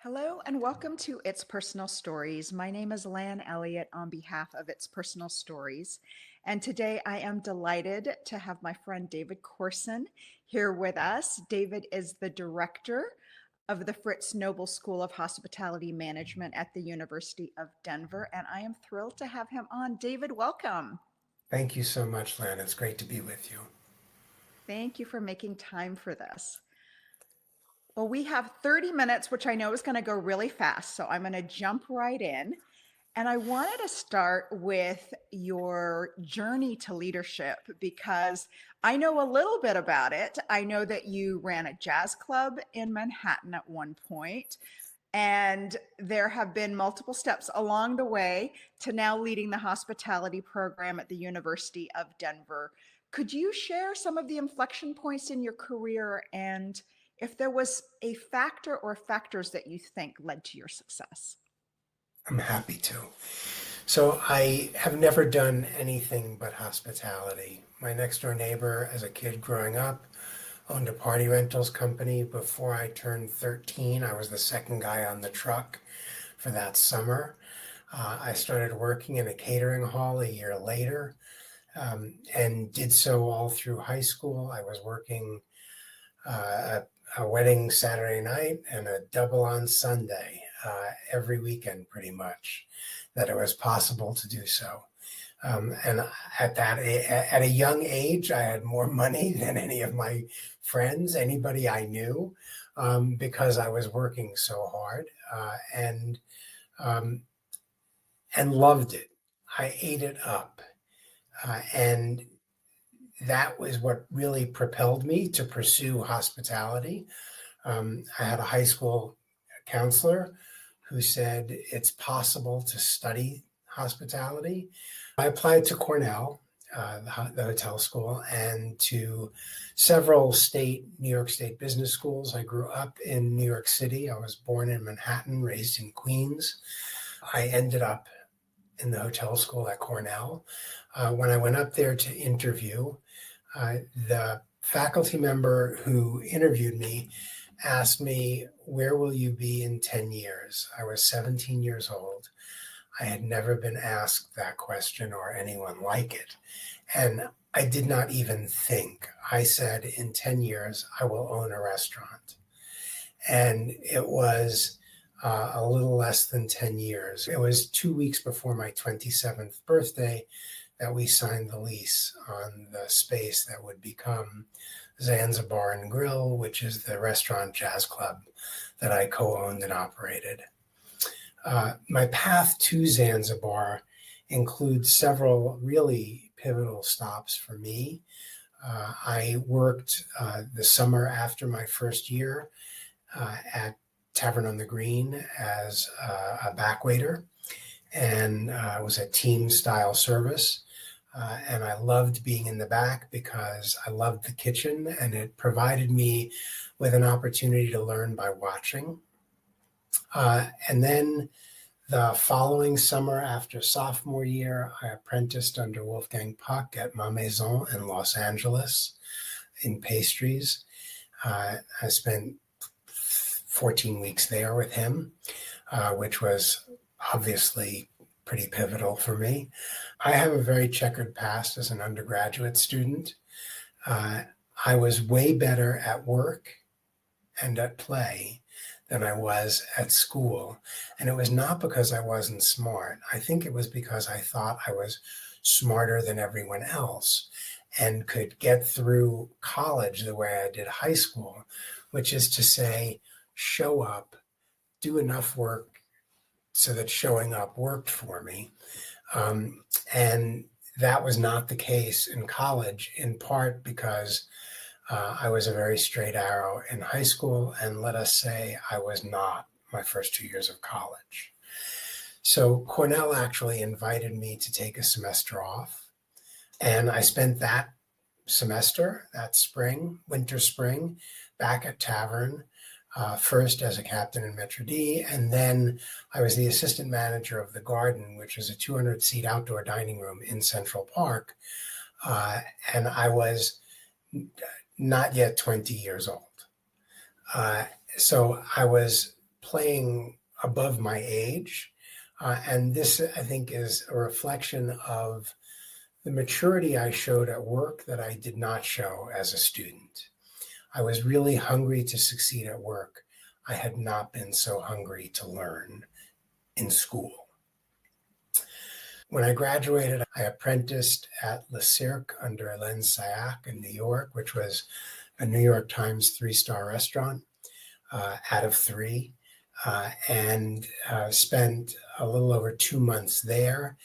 Hello and welcome to It's Personal Stories. My name is Lan Elliott on behalf of It's Personal Stories. And today I am delighted to have my friend David Corsun here with us. David is the director of the Fritz Knoebel School of Hospitality Management at the University of Denver. And I am thrilled to have him on. David, welcome. Thank you so much, Len. It's great to be with you. Thank you for making time for this. Well, we have 30 minutes, which I know is going to go really fast. So I'm going to jump right in. And I wanted to start with your journey to leadership because I know a little bit about it. I know that you ran a jazz club in Manhattan at one point, and there have been multiple steps along the way to now leading the hospitality program at the University of Denver. Could you share some of the inflection points in your career and if there was a factor or factors that you think led to your success? I'm happy to. So I have never done anything but hospitality. My next door neighbor as a kid growing up owned a party rentals company. Before I turned 13, I was the second guy on the truck for that summer. I started working in a catering hall a year later and did so all through high school. I was working a wedding Saturday night and a double on Sunday every weekend, pretty much, that it was possible to do so. And at a young age, I had more money than any of my friends, anybody I knew, because I was working so hard and loved it. I ate it up, and that was what really propelled me to pursue hospitality. I had a high school counselor who said it's possible to study hospitality. I applied to Cornell, the hotel school, and to several New York State business schools. I grew up in New York City. I was born in Manhattan, raised in Queens. I ended up in the hotel school at Cornell. When I went up there to interview, the faculty member who interviewed me asked me, "Where will you be in 10 years?" I was 17 years old. I had never been asked that question or anyone like it. And I did not even think. I said, in 10 years, I will own a restaurant. And it was a little less than 10 years. It was 2 weeks before my 27th birthday that we signed the lease on the space that would become Zanzibar and Grill, which is the restaurant jazz club that I co-owned and operated. My path to Zanzibar includes several really pivotal stops for me. I worked the summer after my first year at Tavern on the Green as a back waiter, and it was a team style service. And I loved being in the back because I loved the kitchen and it provided me with an opportunity to learn by watching. And then the following summer after sophomore year, I apprenticed under Wolfgang Puck at Ma Maison in Los Angeles in pastries. I spent 14 weeks there with him, which was obviously pretty pivotal for me. I have a very checkered past as an undergraduate student. I was way better at work and at play than I was at school. And it was not because I wasn't smart. I think it was because I thought I was smarter than everyone else and could get through college the way I did high school, which is to say, show up, do enough work so that showing up worked for me. And that was not the case in college, in part because I was a very straight arrow in high school, and let us say I was not my first 2 years of college. So Cornell actually invited me to take a semester off, and I spent that semester, that spring, winter spring, back at Tavern, first as a captain in Metro D, and then I was the assistant manager of the Garden, which is a 200-seat outdoor dining room in Central Park, and I was not yet 20 years old. So I was playing above my age. And this, I think, is a reflection of the maturity I showed at work that I did not show as a student. I was really hungry to succeed at work. I had not been so hungry to learn in school. When I graduated, I apprenticed at Le Cirque under Hélène Sayac in New York, which was a New York Times 3-star restaurant out of 3, and spent a little over 2 months there,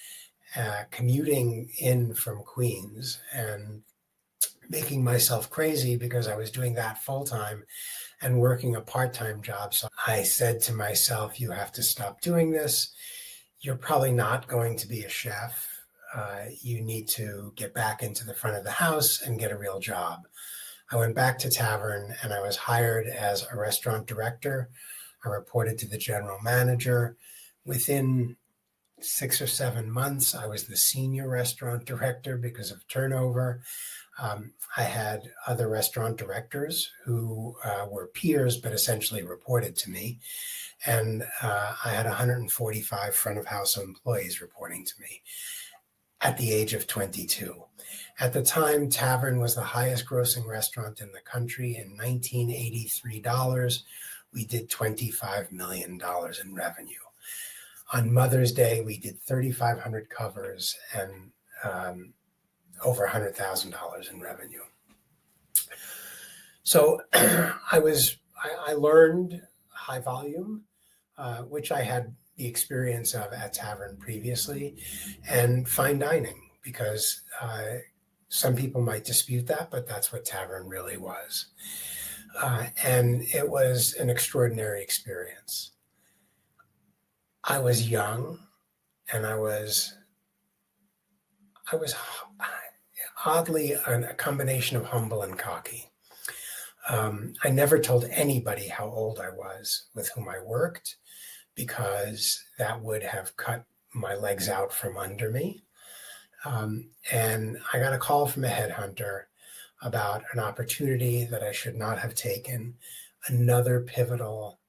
commuting in from Queens and making myself crazy because I was doing that full-time and working a part-time job. So I said to myself, you have to stop doing this. You're probably not going to be a chef. You need to get back into the front of the house and get a real job. I went back to Tavern and I was hired as a restaurant director. I reported to the general manager. Within 6 or 7 months, I was the senior restaurant director because of turnover. I had other restaurant directors who were peers, but essentially reported to me. And I had 145 front of house employees reporting to me at the age of 22. At the time, Tavern was the highest grossing restaurant in the country. In 1983 dollars, we did $25 million in revenue. On Mother's Day, we did 3,500 covers and over $100,000 in revenue. So I learned high volume, which I had the experience of at Tavern previously, and fine dining, because some people might dispute that, but that's what Tavern really was. And it was an extraordinary experience. I was young, and I was oddly a combination of humble and cocky. I never told anybody how old I was with whom I worked, because that would have cut my legs out from under me. And I got a call from a headhunter about an opportunity that I should not have taken, another pivotal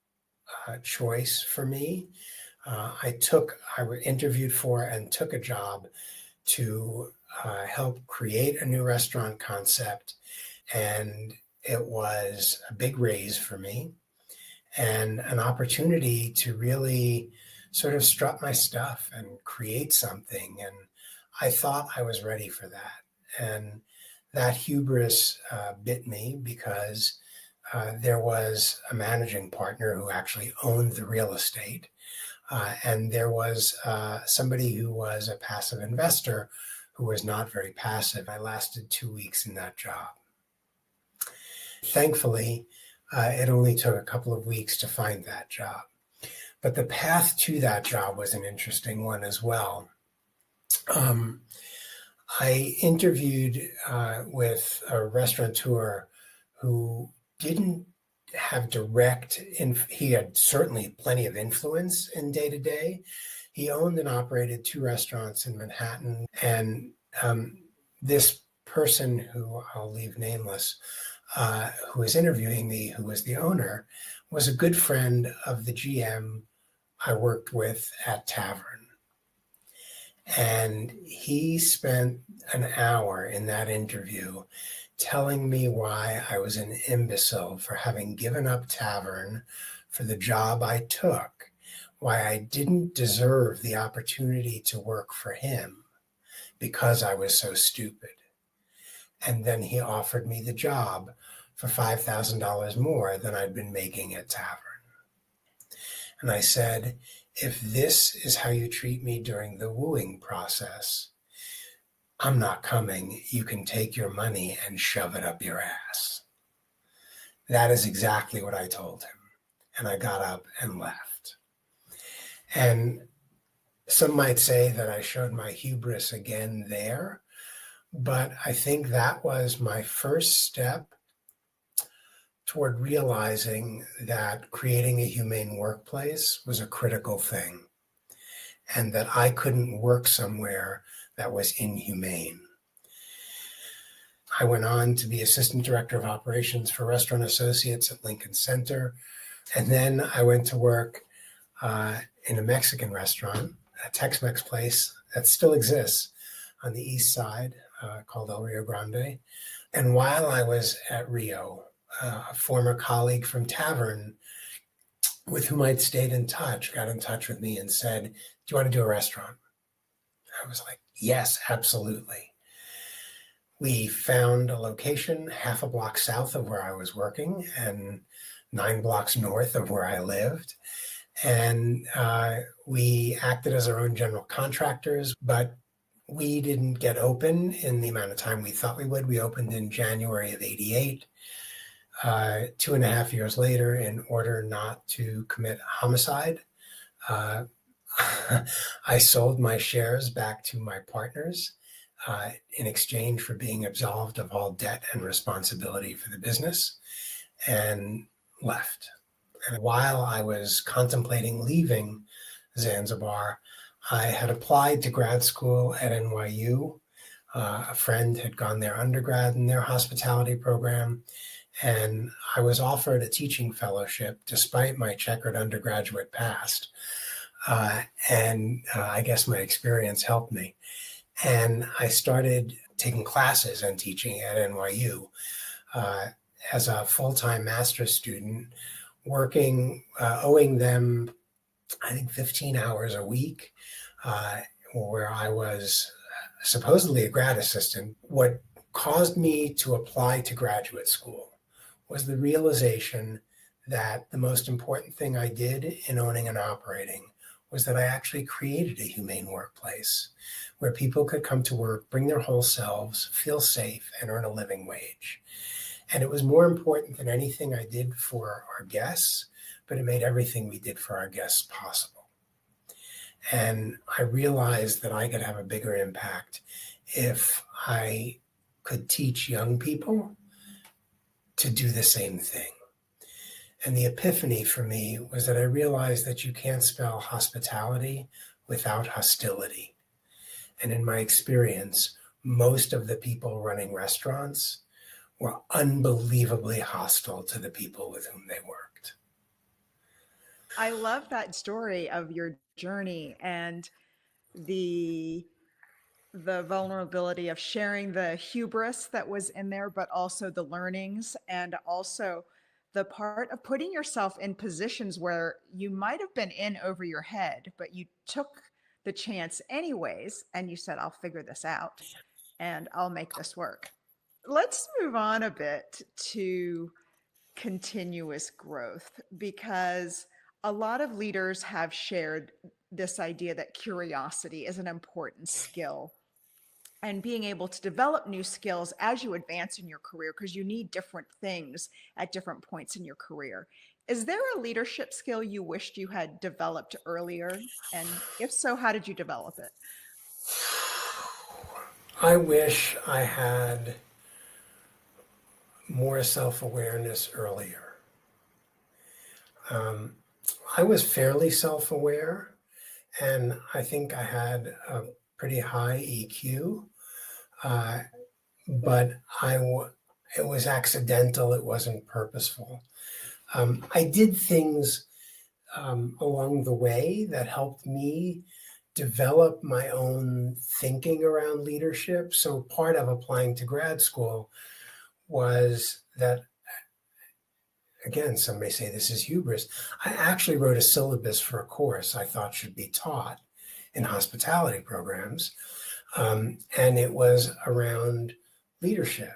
choice for me. I interviewed for and took a job to help create a new restaurant concept. And it was a big raise for me and an opportunity to really sort of strut my stuff and create something. And I thought I was ready for that. And that hubris bit me, because there was a managing partner who actually owned the real estate. And there was somebody who was a passive investor who was not very passive. I lasted 2 weeks in that job. Thankfully, it only took a couple of weeks to find that job. But the path to that job was an interesting one as well. I interviewed with a restaurateur who didn't have he had certainly plenty of influence in day-to-day. He owned and operated 2 restaurants in Manhattan. And this person, who I'll leave nameless, who was interviewing me, who was the owner, was a good friend of the GM I worked with at Tavern. And he spent an hour in that interview telling me why I was an imbecile for having given up Tavern for the job I took, why I didn't deserve the opportunity to work for him because I was so stupid. And then he offered me the job for $5,000 more than I'd been making at Tavern. And I said, if this is how you treat me during the wooing process, I'm not coming. You can take your money and shove it up your ass. That is exactly what I told him. And I got up and left. And some might say that I showed my hubris again there, but I think that was my first step toward realizing that creating a humane workplace was a critical thing, and that I couldn't work somewhere that was inhumane. I went on to be assistant director of operations for Restaurant Associates at Lincoln Center, And then I went to work in a Mexican restaurant, a Tex-Mex place that still exists on the east side called El Rio Grande. And while I was at Rio, a former colleague from Tavern with whom I'd stayed in touch got in touch with me and said, "Do you want to do a restaurant?" I was like, "Yes, absolutely." We found a location half a block south of where I was working and 9 blocks north of where I lived. And we acted as our own general contractors, but we didn't get open in the amount of time we thought we would. We opened in January of '88. 2.5 years later, in order not to commit homicide, uh, I sold my shares back to my partners in exchange for being absolved of all debt and responsibility for the business, and left. And while I was contemplating leaving Zanzibar, I had applied to grad school at NYU. A friend had gone there undergrad in their hospitality program, and I was offered a teaching fellowship despite my checkered undergraduate past. And I guess my experience helped me. And I started taking classes and teaching at NYU as a full-time master's student, working, owing them, I think, 15 hours a week, where I was supposedly a grad assistant. What caused me to apply to graduate school was the realization that the most important thing I did in owning and operating was that I actually created a humane workplace where people could come to work, bring their whole selves, feel safe, and earn a living wage. And it was more important than anything I did for our guests, but it made everything we did for our guests possible. And I realized that I could have a bigger impact if I could teach young people to do the same thing. And the epiphany for me was that I realized that you can't spell hospitality without hostility. And in my experience, most of the people running restaurants were unbelievably hostile to the people with whom they worked. I love that story of your journey and the the vulnerability of sharing the hubris that was in there, but also the learnings and also the part of putting yourself in positions where you might have been in over your head, but you took the chance anyways, and you said, I'll figure this out and I'll make this work. Let's move on a bit to continuous growth because a lot of leaders have shared this idea that curiosity is an important skill and being able to develop new skills as you advance in your career because you need different things at different points in your career. Is there a leadership skill you wished you had developed earlier? And if so, how did you develop it? I wish I had more self-awareness earlier. I was fairly self-aware, and I think I had a pretty high EQ, but it was accidental. It wasn't purposeful. I did things along the way that helped me develop my own thinking around leadership. So part of applying to grad school was that, again, some may say this is hubris. I actually wrote a syllabus for a course I thought should be taught in hospitality programs. And it was around leadership.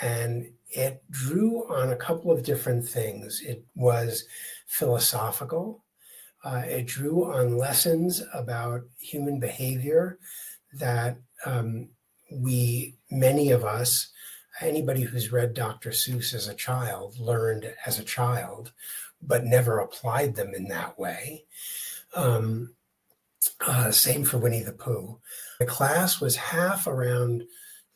And it drew on a couple of different things. It was philosophical. It drew on lessons about human behavior that many of us, anybody who's read Dr. Seuss as a child, learned as a child, but never applied them in that way. Same for Winnie the Pooh. The class was half around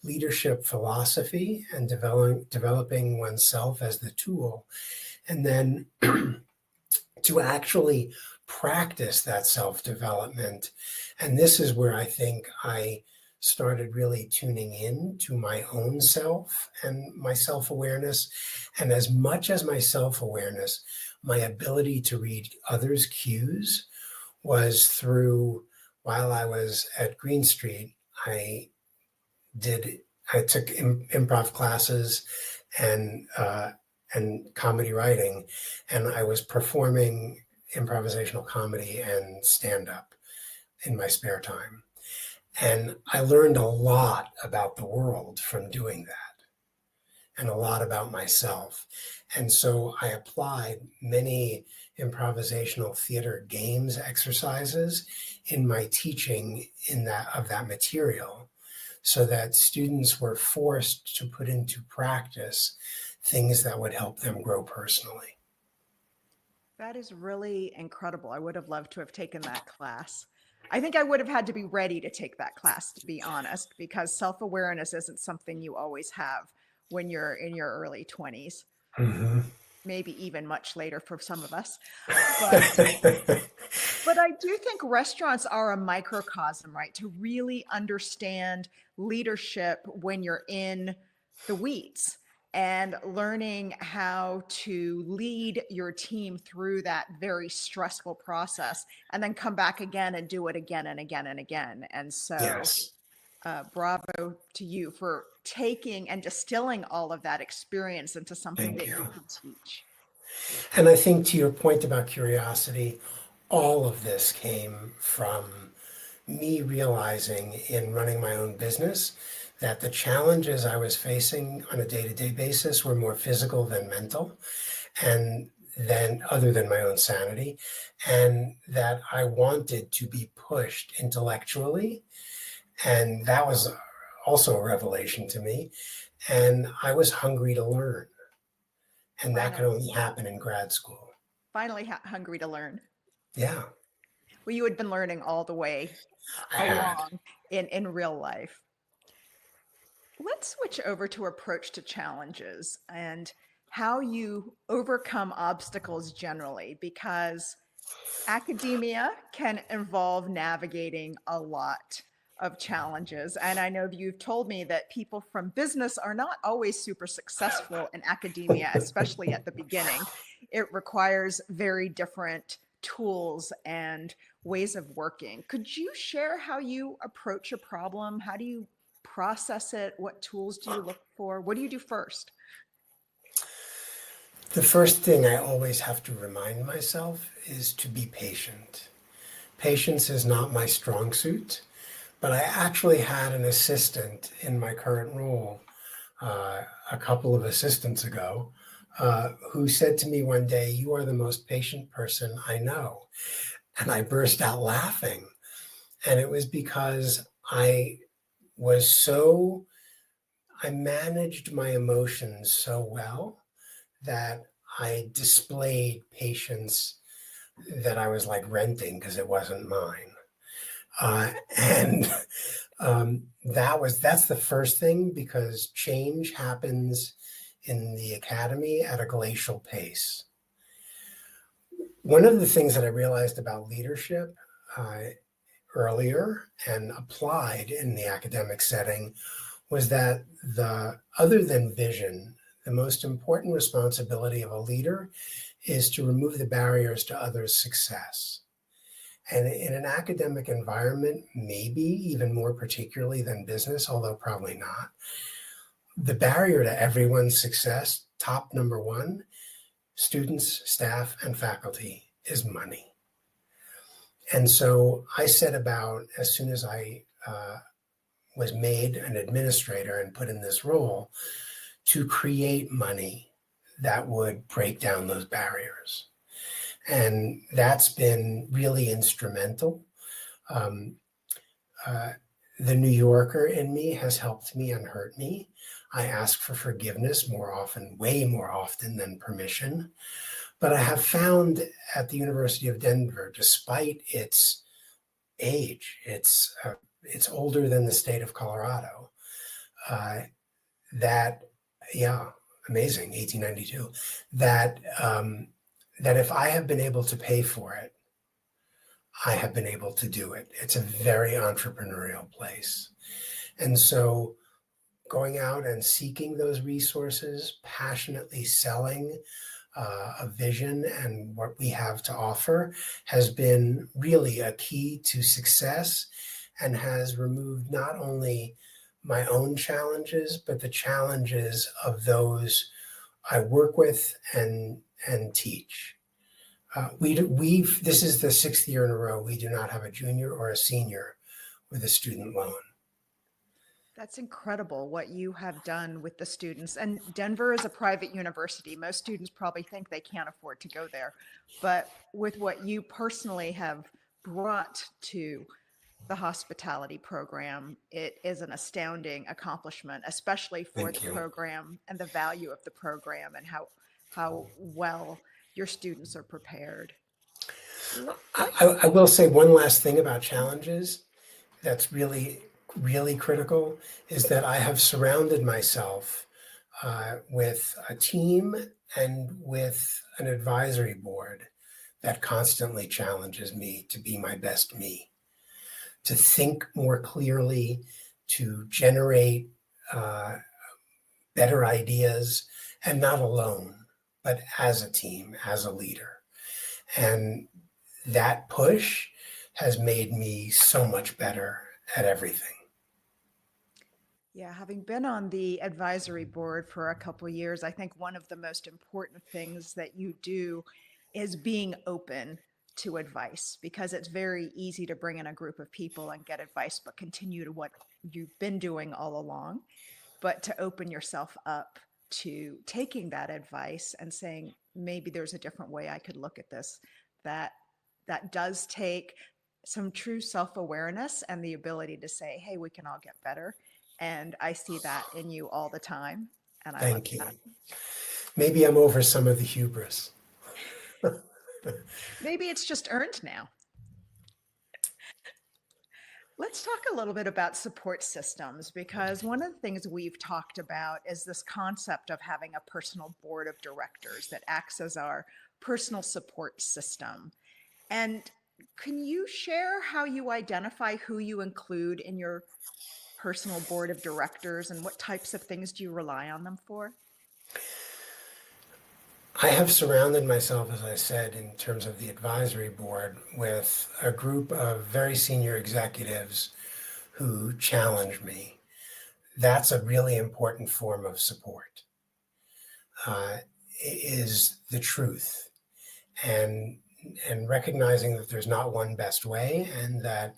leadership philosophy and developing oneself as the tool, and then to actually practice that self-development. And this is where I think I started really tuning in to my own self and my self-awareness. And as much as my self-awareness, my ability to read others' cues was through, while I was at Green Street, I took improv classes and comedy writing, and I was performing improvisational comedy and stand-up in my spare time. And I learned a lot about the world from doing that, and a lot about myself. And so I applied many improvisational theater games exercises in my teaching of that material, so that students were forced to put into practice things that would help them grow personally. That is really incredible. I would have loved to have taken that class. I think I would have had to be ready to take that class, to be honest, because self-awareness isn't something you always have when you're in your early 20s, Mm-hmm. maybe even much later for some of us. But but I do think restaurants are a microcosm, right? To really understand leadership when you're in the weeds and learning how to lead your team through that very stressful process and then come back again and do it again and again and again. And so, Yes. bravo to you for taking and distilling all of that experience into something Thank that you you. can teach. And I think, to your point about curiosity, all of this came from me realizing in running my own business that the challenges I was facing on a day-to-day basis were more physical than mental, and then other than my own sanity, and that I wanted to be pushed intellectually. And that was also a revelation to me. And I was hungry to learn. And that could Finally, only happen in grad school. finally hungry to learn. Yeah, Well, you had been learning all the way I had. along in real life. Let's switch over to approach to challenges and how you overcome obstacles generally, because academia can involve navigating a lot of challenges. And I know that you've told me that people from business are not always super successful in academia, especially at the beginning. It requires very different tools and ways of working. Could you share how you approach a problem? How do you process it? What tools do you look for? What do you do first? The first thing I always have to remind myself is to be patient. Patience is not my strong suit, but I actually had an assistant in my current role a couple of assistants ago who said to me one day, "You are the most patient person I know." And I burst out laughing. And it was because was so, I managed my emotions so well that I displayed patience that I was like renting because it wasn't mine. And that's the first thing, because change happens in the academy at a glacial pace. One of the things that I realized about leadership earlier and applied in the academic setting was that other than vision, the most important responsibility of a leader is to remove the barriers to others' success. And in an academic environment, maybe even more particularly than business, although probably not, the barrier to everyone's success, top number one, students, staff, and faculty, is money. And so I set about, as soon as I was made an administrator and put in this role, to create money that would break down those barriers. And that's been really instrumental. The New Yorker in me has helped me and hurt me. I ask for forgiveness more often, way more often than permission. But I have found at the University of Denver, despite its age, it's older than the state of Colorado, that, yeah, amazing, 1892, that if I have been able to pay for it, I have been able to do it. It's a very entrepreneurial place. And so going out and seeking those resources, passionately selling a vision and what we have to offer has been really a key to success and has removed not only my own challenges, but the challenges of those I work with and teach. This is the 6th year in a row we do not have a junior or a senior with a student loan. That's incredible what you have done with the students. And Denver is a private university. Most students probably think they can't afford to go there. But with what you personally have brought to the hospitality program, it is an astounding accomplishment, especially for the Thank you. program and the value of the program and how well your students are prepared. I will say one last thing about challenges that's really, really critical is that I have surrounded myself with a team and with an advisory board that constantly challenges me to be my best me, to think more clearly, to generate better ideas, and not alone, but as a team, as a leader. And that push has made me so much better at everything. Yeah, having been on the advisory board for a couple of years, I think one of the most important things that you do is being open to advice because it's very easy to bring in a group of people and get advice, but continue to what you've been doing all along, but to open yourself up to taking that advice and saying, maybe there's a different way I could look at this. That that does take some true self-awareness and the ability to say, hey, we can all get better. And I see that in you all the time. And I love Thank you. that. Maybe I'm over some of the hubris. Maybe it's just earned now. Let's talk a little bit about support systems because one of the things we've talked about is this concept of having a personal board of directors that acts as our personal support system. And can you share how you identify who you include in your personal board of directors and what types of things do you rely on them for? I have surrounded myself, as I said, in terms of the advisory board, with a group of very senior executives who challenge me. That's a really important form of support, is the truth. And recognizing that there's not one best way and that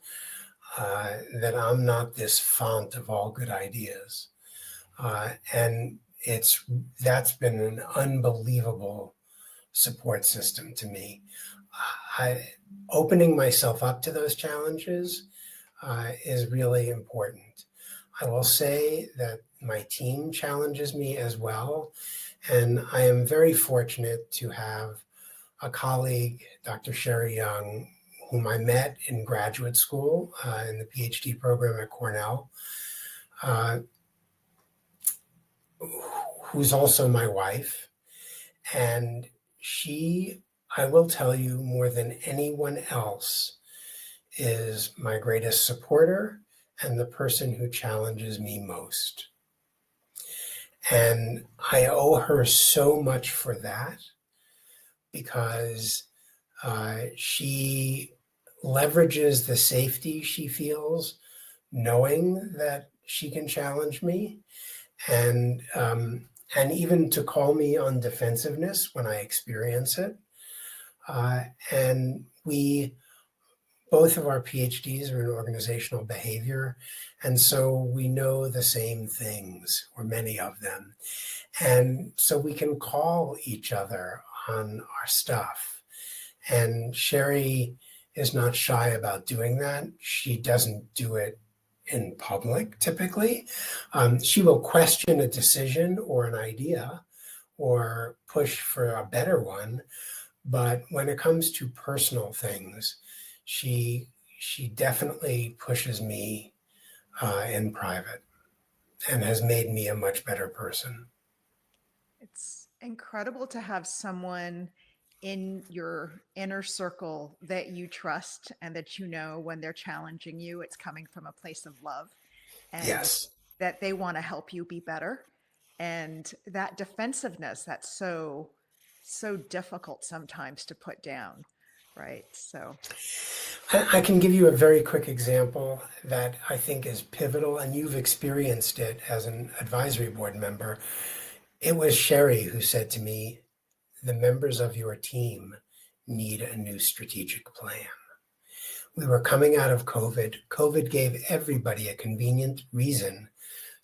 I'm not this font of all good ideas. And that's been an unbelievable support system to me. Opening myself up to those challenges is really important. I will say that my team challenges me as well. And I am very fortunate to have a colleague, Dr. Sherry Young, whom I met in graduate school in the PhD program at Cornell, who's also my wife. And she, I will tell you, more than anyone else, is my greatest supporter and the person who challenges me most. And I owe her so much for that because she leverages the safety she feels knowing that she can challenge me and even to call me on defensiveness when I experience it. And both of our PhDs are in organizational behavior. And so we know the same things, or many of them. And so we can call each other on our stuff. And Sherry is not shy about doing that. She doesn't do it in public, typically. She will question a decision or an idea or push for a better one. But when it comes to personal things, she definitely pushes me in private and has made me a much better person. It's incredible to have someone in your inner circle that you trust and that you know when they're challenging you, it's coming from a place of love and Yes. that they want to help you be better. And that defensiveness, that's so so difficult sometimes to put down, right? So, I can give you a very quick example that I think is pivotal, and you've experienced it as an advisory board member. It was Sherry who said to me, the members of your team need a new strategic plan. We were coming out of COVID. COVID gave everybody a convenient reason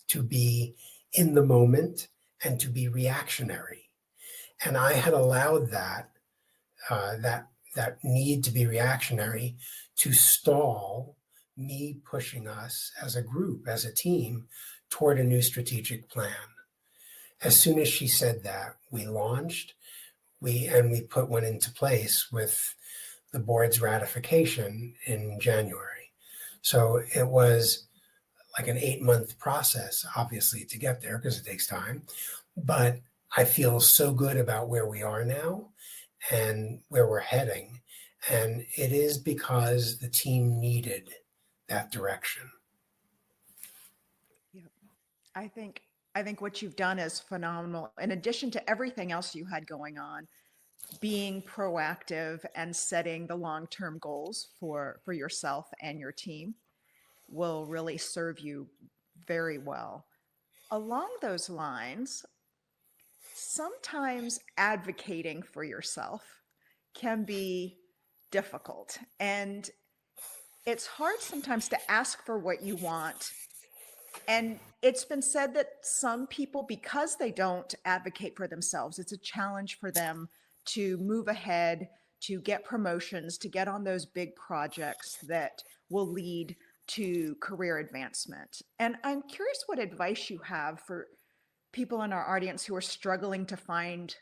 to be in the moment and to be reactionary. And I had allowed that need to be reactionary to stall me pushing us as a group, as a team, toward a new strategic plan. As soon as she said that, we launched, we put one into place with the board's ratification in January. So it was like an 8-month process, obviously, to get there because it takes time. But I feel so good about where we are now and where we're heading. And it is because the team needed that direction. yeah, I think I think what you've done is phenomenal. In addition to everything else you had going on, being proactive and setting the long-term goals for yourself and your team will really serve you very well. Along those lines, sometimes advocating for yourself can be difficult, and it's hard sometimes to ask for what you want. And it's been said that some people, because they don't advocate for themselves, it's a challenge for them to move ahead, to get promotions, to get on those big projects that will lead to career advancement. And I'm curious what advice you have for people in our audience who are struggling to find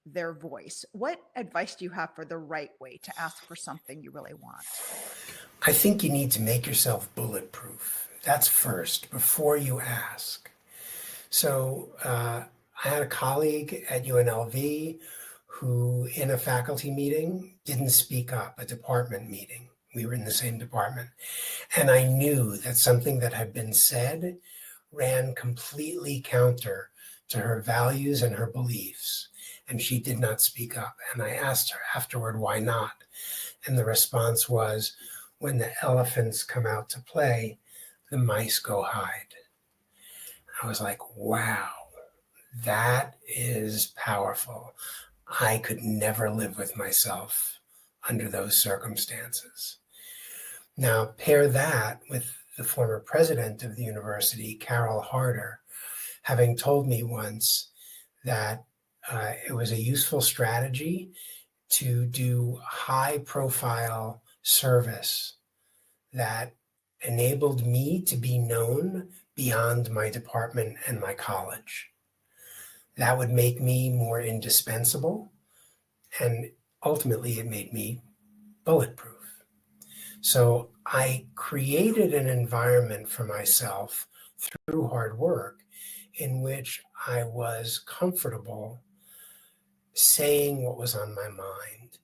their voice. What advice do you have for the right way to ask for something you really want? I think you need to make yourself bulletproof. That's first, before you ask. So I had a colleague at UNLV who, in a faculty meeting, didn't speak up, a department meeting. We were in the same department. And I knew that something that had been said ran completely counter to her values and her beliefs. And she did not speak up. And I asked her afterward, why not? And the response was, when the elephants come out to play, the mice go hide. I was like, wow, that is powerful. I could never live with myself under those circumstances. Now, pair that with the former president of the university, Carol Harder, having told me once that it was a useful strategy to do high profile service that enabled me to be known beyond my department and my college. That would make me more indispensable, and ultimately it made me bulletproof. So I created an environment for myself through hard work in which I was comfortable saying what was on my mind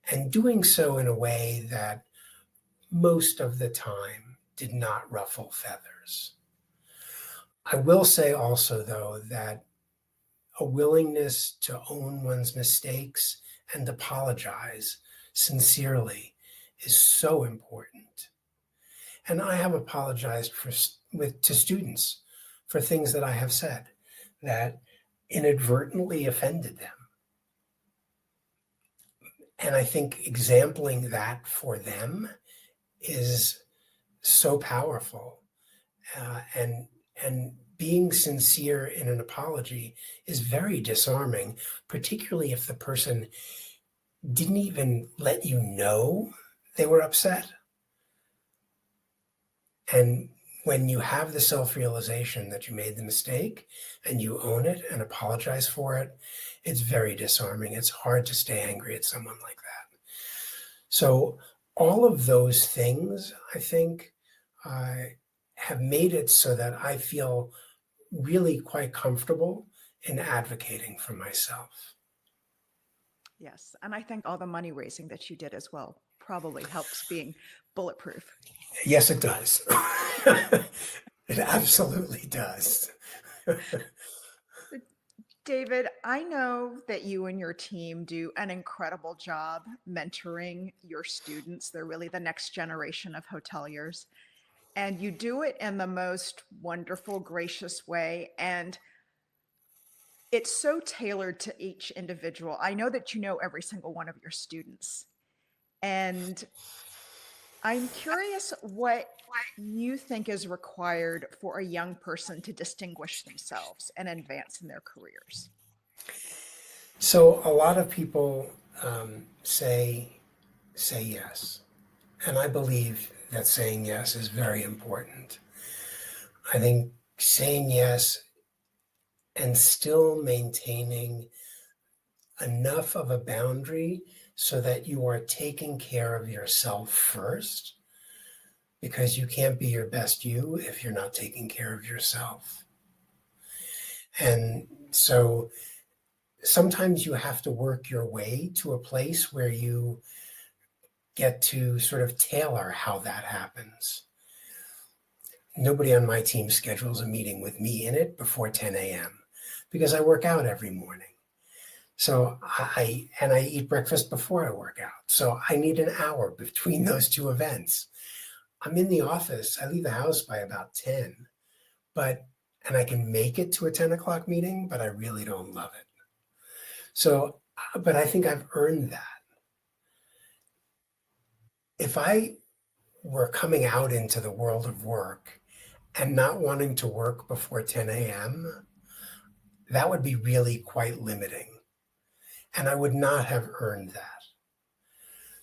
and doing so in a way that most of the time did not ruffle feathers. I will say also, though, that a willingness to own one's mistakes and apologize sincerely is so important. And I have apologized to students for things that I have said that inadvertently offended them. And I think exempling that for them is so powerful. And being sincere in an apology is very disarming, particularly if the person didn't even let you know they were upset. And when you have the self-realization that you made the mistake and you own it and apologize for it, it's very disarming. It's hard to stay angry at someone like that. So all of those things, I think, have made it so that I feel really quite comfortable in advocating for myself. Yes. And I think all the money raising that you did as well probably helps being bulletproof. Yes, it does. It absolutely does. David, I know that you and your team do an incredible job mentoring your students. They're really the next generation of hoteliers. And you do it in the most wonderful, gracious way. And it's so tailored to each individual. I know that you know every single one of your students. And I'm curious what you think is required for a young person to distinguish themselves and advance in their careers. So a lot of people say yes, and I believe that saying yes is very important. I think saying yes and still maintaining enough of a boundary so that you are taking care of yourself first, because you can't be your best you if you're not taking care of yourself. And so sometimes you have to work your way to a place where you get to sort of tailor how that happens. Nobody on my team schedules a meeting with me in it before 10 a.m. because I work out every morning. So I eat breakfast before I work out. So I need an hour between those two events. I'm in the office. I leave the house by about 10, and I can make it to a 10 o'clock meeting, but I really don't love it. So, but I think I've earned that. If I were coming out into the world of work and not wanting to work before 10 a.m., that would be really quite limiting. And I would not have earned that.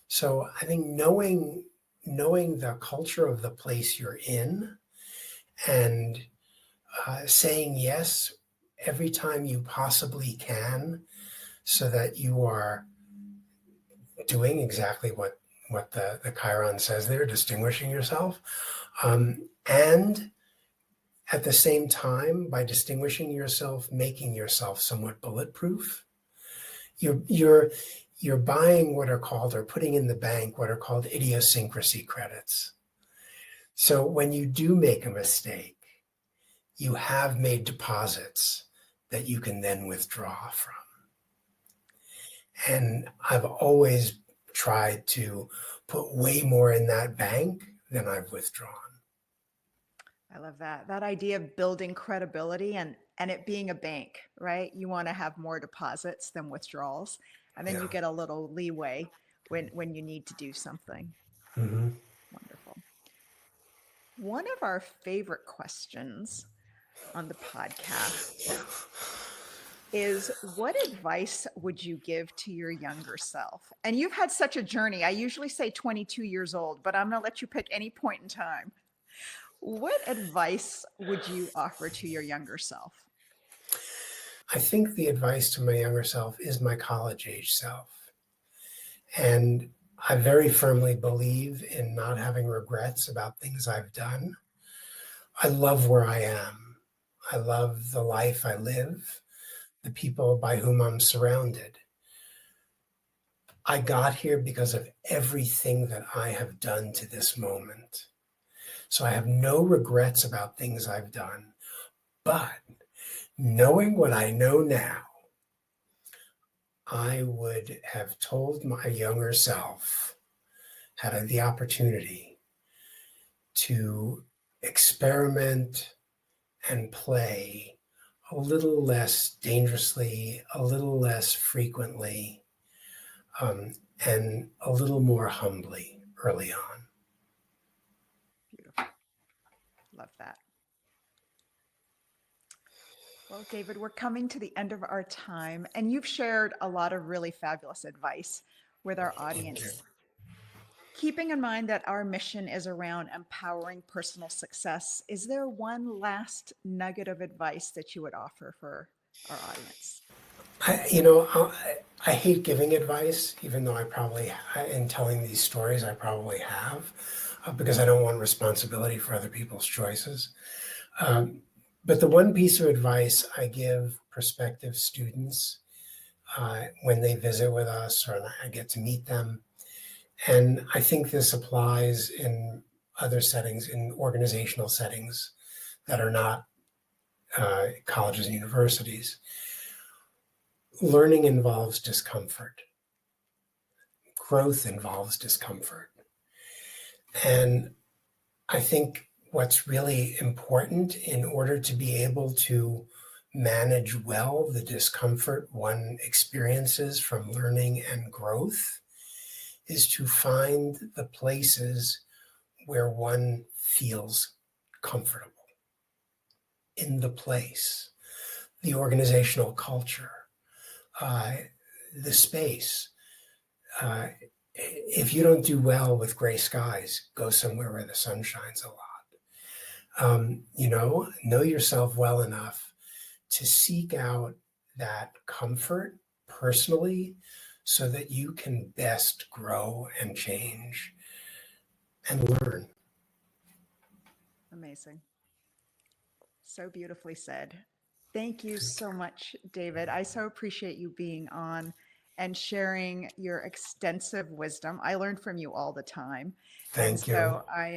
So I think knowing the culture of the place you're in and saying yes every time you possibly can, so that you are doing exactly what the Chiron says there, distinguishing yourself. And at the same time, by distinguishing yourself, making yourself somewhat bulletproof. You're buying what are called, or putting in the bank, what are called idiosyncrasy credits. So when you do make a mistake, you have made deposits that you can then withdraw from. And I've always tried to put way more in that bank than I've withdrawn. I love that. That idea of building credibility and it being a bank, right? You want to have more deposits than withdrawals, and then Yeah. you get a little leeway when you need to do something. Mm-hmm. Wonderful. One of our favorite questions on the podcast is, what advice would you give to your younger self? And you've had such a journey. I usually say 22 years old, but I'm going to let you pick any point in time. What advice would you offer to your younger self? I think the advice to my younger self is my college age self. And I very firmly believe in not having regrets about things I've done. I love where I am. I love the life I live, the people by whom I'm surrounded. I got here because of everything that I have done to this moment. So I have no regrets about things I've done. But knowing what I know now, I would have told my younger self, had I the opportunity, to experiment and play a little less dangerously, a little less frequently, and a little more humbly early on. Beautiful. Love that. Well, David, we're coming to the end of our time, and you've shared a lot of really fabulous advice with our audience. Keeping in mind that our mission is around empowering personal success, is there one last nugget of advice that you would offer for our audience? I hate giving advice, even though in telling these stories, I probably have, because I don't want responsibility for other people's choices. But the one piece of advice I give prospective students when they visit with us or I get to meet them, and I think this applies in other settings, in organizational settings that are not colleges and universities. learning involves discomfort. Growth involves discomfort. And I think what's really important in order to be able to manage well the discomfort one experiences from learning and growth is to find the places where one feels comfortable in the place, the organizational culture, the space. If you don't do well with gray skies, go somewhere where the sun shines a lot. Know yourself well enough to seek out that comfort personally so that you can best grow and change and learn. Amazing. So beautifully said. Thank you so much, David. I so appreciate you being on and sharing your extensive wisdom. I learn from you all the time. And Thank you. so I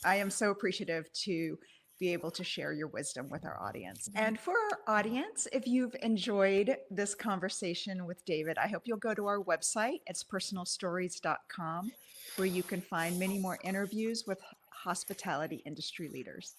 am so appreciative to be able to share your wisdom with our audience. And for our audience, if you've enjoyed this conversation with David, I hope you'll go to our website. It's personalstories.com, where you can find many more interviews with hospitality industry leaders.